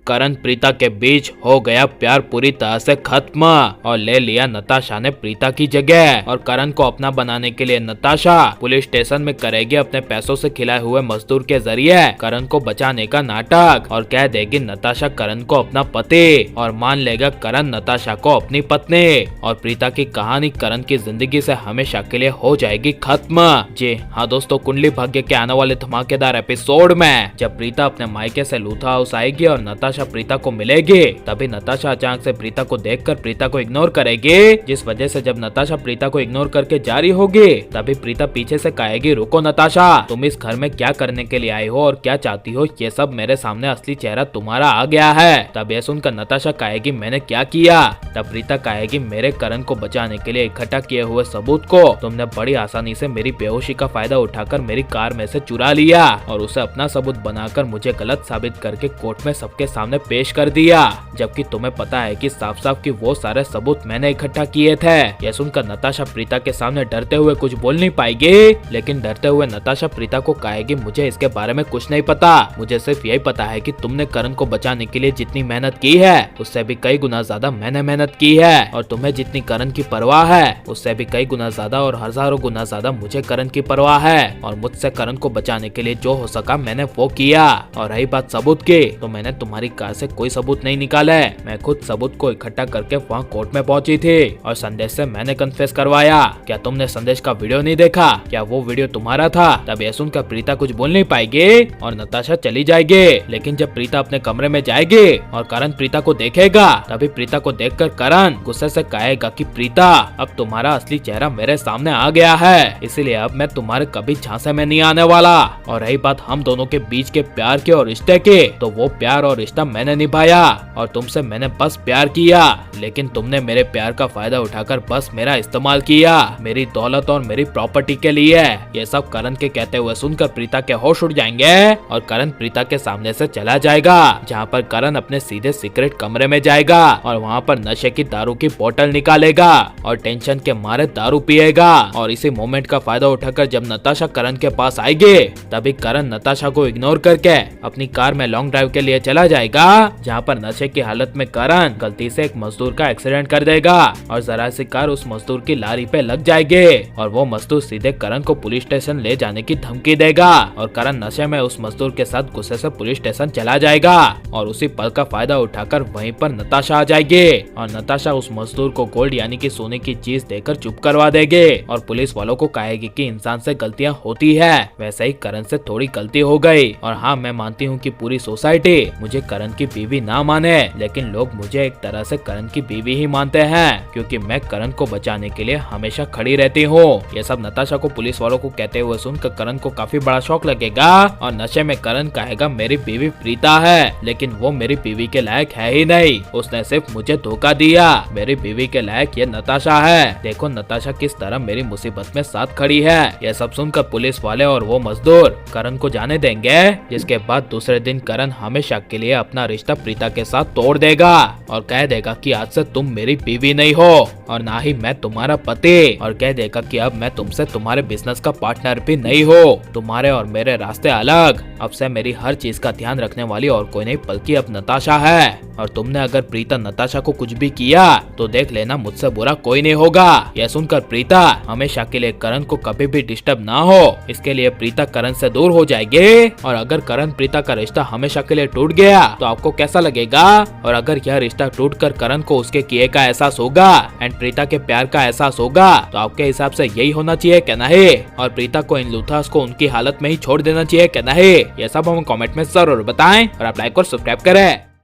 करण प्रीता के बीच हो गया प्यार पूरी तरह से खत्म और ले लिया नताशा ने प्रीता की जगह। और करण को अपना बनाने के लिए नताशा पुलिस स्टेशन में करेगी अपने पैसों से खिलाए हुए मजदूर के जरिए करण को बचाने का नाटक और कह देगी नताशा करण को अपना पति और मान लेगा करण नताशा को अपनी पत्नी और प्रीता की कहानी करण की जिंदगी से हमेशा के लिए हो जाएगी खत्म। जी हाँ दोस्तों, कुंडली भाग्य के आने वाले धमाकेदार एपिसोड में जब प्रीता अपने मायके से लूथा हाउस आएगी और नताशा प्रीता को मिलेगी, तभी नताशा अचानक से प्रीता को देखकर प्रीता को इग्नोर करेगी, जिस वजह से जब नताशा प्रीता को इग्नोर करके जा रही होगी तभी प्रीता पीछे से कहेगी रुको नताशा, तुम इस घर में क्या करने के लिए आई हो और क्या चाहती हो, ये सब मेरे सामने असली चेहरा तुम्हारा आ गया है। तब यह सुनकर नताशा कहेगी मैंने क्या किया। तब प्रीता कहेगी मेरे करण को बचाने के लिए इकट्ठा किए हुए सबूत को तुमने बड़ी आसानी से मेरी बेहोशी का फायदा उठाकर मेरी कार में से चुरा लिया और उसे अपना सबूत बनाकर मुझे गलत साबित करके कोर्ट में सबके सामने पेश कर दिया, जबकि तुम्हें पता है कि साफ साफ कि वो सारे सबूत मैंने इकट्ठा किए थे। यह सुनकर नताशा प्रीता के सामने डरते हुए कुछ बोल नहीं पाएगी, लेकिन डरते हुए नताशा प्रीता को कहेगी मुझे इसके बारे में कुछ नहीं पता, मुझे सिर्फ यही पता है कि तुमने करण को बचाने के लिए जितनी मेहनत की है उससे भी कई गुना ज्यादा मैंने मेहनत की है और तुम्हें जितनी करण की परवाह है उससे भी कई गुना ज्यादा और हजारों गुना ज्यादा मुझे करण की परवाह है और मुझसे करण को बचाने के लिए जो हो सका मैंने वो किया। और रही बात सबूत की, तो मैंने तुम्हारी कार से कोई सबूत नहीं निकाले, मैं खुद सबूत को इकट्ठा करके वहाँ कोर्ट में पहुंची थी और संदेश से मैंने कन्फेस करवाया। क्या तुमने संदेश का वीडियो नहीं देखा? क्या वो वीडियो तुम्हारा था? तब यह सुनकर प्रीता कुछ बोल नहीं पाएगी और नताशा चली जाएगी। लेकिन जब प्रीता अपने कमरे में जाएगी और करण प्रीता को देखेगा, तभी प्रीता को देखकर करण गुस्से से कहेगा कि प्रीता अब तुम्हारा असली चेहरा मेरे सामने आ गया है, इसीलिए अब मैं तुम्हारे कभी झांसे में नहीं आने वाला। और रही बात हम दोनों के बीच के प्यार के और रिश्ते के, तो वो प्यार और रिश्ता मैंने निभाया और तुमसे मैंने बस प्यार किया, लेकिन तुमने मेरे प्यार का फायदा उठाकर बस मेरा इस्तेमाल किया मेरी दौलत और मेरी प्रॉपर्टी के लिए। ये सब करण के कहते हुए सुनकर प्रीता के होश उड़ जाएंगे और करण प्रीता के सामने से चला जाएगा, जहाँ पर करण अपने सीधे सीक्रेट कमरे में जाएगा और वहाँ पर नशे की दारू की बोतल निकालेगा और टेंशन के मारे दारू पिएगा। और इसी मोमेंट का फायदा उठाकर जब नताशा करण के पास आएगी, तभी करण नताशा को इग्नोर करके अपनी कार में लॉन्ग ड्राइव के लिए चला जाएगा, जहाँ पर नशे की हालत में करण गलती से एक मजदूर का एक्सीडेंट कर देगा और जरा सी कार उस मजदूर की लारी पे लग जाएगी और वो मजदूर सीधे करण को पुलिस स्टेशन ले जाने की धमकी देगा और करण नशे में उस मजदूर के साथ गुस्से से पुलिस स्टेशन चला जाएगा और उसी पल का फायदा उठाकर वहीं पर नताशा आ जाएगी और नताशा उस मजदूर को गोल्ड यानी कि सोने की चीज देकर चुप करवा देगी और पुलिस वालों को कहेगी कि इंसान से गलतियां होती है, वैसे ही करण से थोड़ी गलती हो गई। और हाँ, मैं मानती हूँ कि पूरी सोसाइटी मुझे करण की बीवी ना माने, लेकिन लोग मुझे एक तरह से करण की बीवी ही मानते हैं, क्योंकि मैं करण को बचाने के लिए हमेशा खड़ी रहती हूँ। ये सब नताशा को पुलिस वालों को कहते हुए सुनकर करण को काफी बड़ा शौक लगेगा और नशे में करण कहेगा मेरी बीवी प्रीता है, लेकिन वो मेरी बीवी के लायक है ही नहीं, उसने सिर्फ मुझे धोखा दिया, मेरी बीवी के लायक ये नताशा है। देखो नताशा किस तरह मेरी मुसीबत में साथ खड़ी है। यह सब सुनकर पुलिस वाले और वो मजदूर करण को जाने देंगे, जिसके बाद दूसरे दिन करण हमेशा के लिए अपना रिश्ता प्रीता के साथ तोड़ देगा और कह देगा कि आज से तुम मेरी बीवी नहीं हो और ना ही मैं तुम्हारा पति, और कह देगा कि अब मैं तुमसे तुम्हारे बिजनेस का पार्टनर भी नहीं हो, तुम्हारे और मेरे रास्ते अलग, अब से मेरी हर चीज का ध्यान रखने वाली और कोई नहीं बल्कि अब नताशा है। और तुमने अगर प्रीता नताशा को कुछ भी किया तो देख लेना मुझसे बुरा कोई नहीं होगा। यह सुनकर प्रीता हमेशा के लिए करण को कभी भी डिस्टर्ब ना हो, इसके लिए प्रीता करण से दूर हो जाएगी। और अगर करण प्रीता का रिश्ता हमेशा के लिए टूट गया तो आपको कैसा लगेगा? और अगर यह रिश्ता टूट कर करण को उसके किए का एहसास होगा एंड प्रीता के प्यार का एहसास होगा, तो आपके हिसाब से यही होना चाहिए क्या नहीं? और प्रीता को इन लूथास को उनकी हालत में ही छोड़ देना चाहिए क्या नहीं? ये सब हमें कमेंट में जरूर बताएं और आप लाइक और सब्सक्राइब करें।